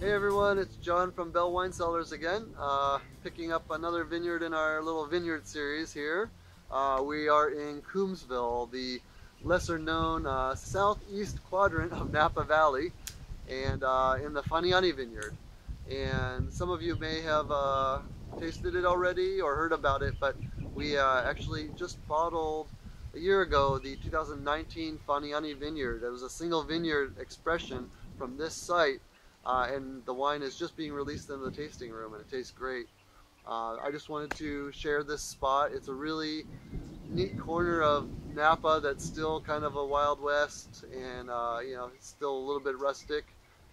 Hey everyone, it's John from Bell Wine Cellars again, picking up another vineyard in our little vineyard series here. We are in Coombsville, the lesser known southeast quadrant of Napa Valley, and in the Faniani Vineyard. And some of you may have tasted it already or heard about it, but we actually just bottled a year ago the 2019 Faniani Vineyard. It was a single vineyard expression from this site. And the wine is just being released into the tasting room, and it tastes great. I just wanted to share this spot. It's a really neat corner of Napa that's still kind of a Wild West, and it's still a little bit rustic,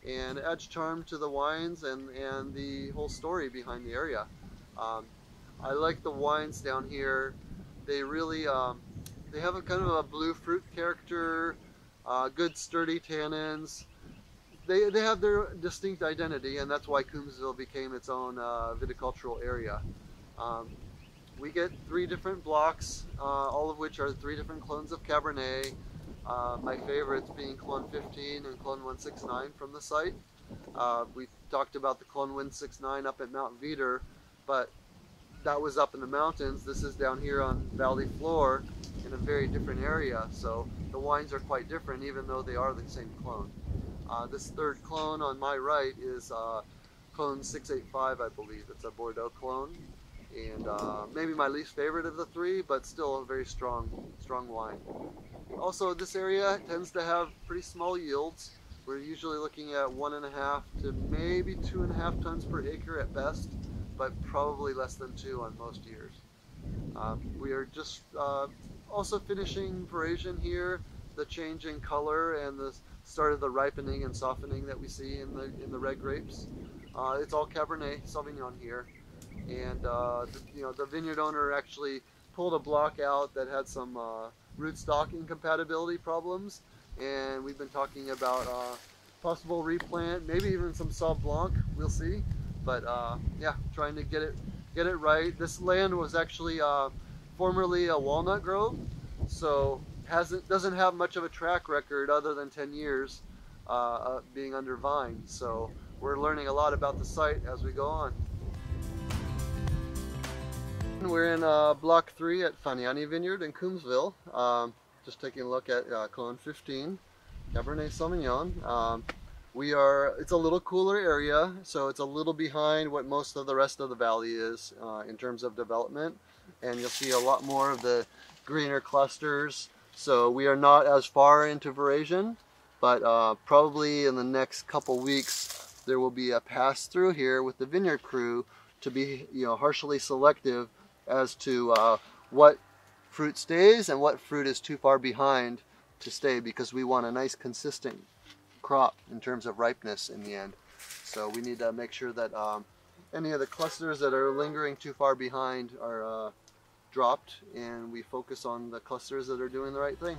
and it adds charm to the wines and the whole story behind the area. I like the wines down here. They really they have a kind of a blue fruit character, good sturdy tannins. They have their distinct identity, and that's why Coombsville became its own viticultural area. We get 3 different blocks, all of which are 3 different clones of Cabernet. My favorites being Clone 15 and Clone 169 from the site. We talked about the Clone 169 up at Mount Veeder, but that was up in the mountains. This is down here on valley floor in a very different area, so the wines are quite different even though they are the same clone. This 3rd clone on my right is Clone 685, I believe. It's a Bordeaux clone, and maybe my least favorite of the 3, but still a very strong wine. Also, this area tends to have pretty small yields. We're usually looking at 1.5 to maybe 2.5 tons per acre at best, but probably less than 2 on most years. We are just also finishing veraison here. The change in color and the start of the ripening and softening that we see in the red grapes. It's all Cabernet Sauvignon here, and the vineyard owner actually pulled a block out that had some rootstock incompatibility problems, and we've been talking about possible replant, maybe even some Sauv Blanc. We'll see, but yeah, trying to get it right. This land was actually formerly a walnut grove, so doesn't have much of a track record other than 10 years being under vine. So we're learning a lot about the site as we go on. We're in block 3 at Faniani Vineyard in Coombsville. Just taking a look at Clone 15 Cabernet Sauvignon. It's a little cooler area, so it's a little behind what most of the rest of the valley is in terms of development, and you'll see a lot more of the greener clusters. So we are not as far into veraison, but probably in the next couple weeks there will be a pass through here with the vineyard crew to be harshly selective as to what fruit stays and what fruit is too far behind to stay, because we want a nice consistent crop in terms of ripeness in the end. So we need to make sure that any of the clusters that are lingering too far behind are dropped, and we focus on the clusters that are doing the right thing.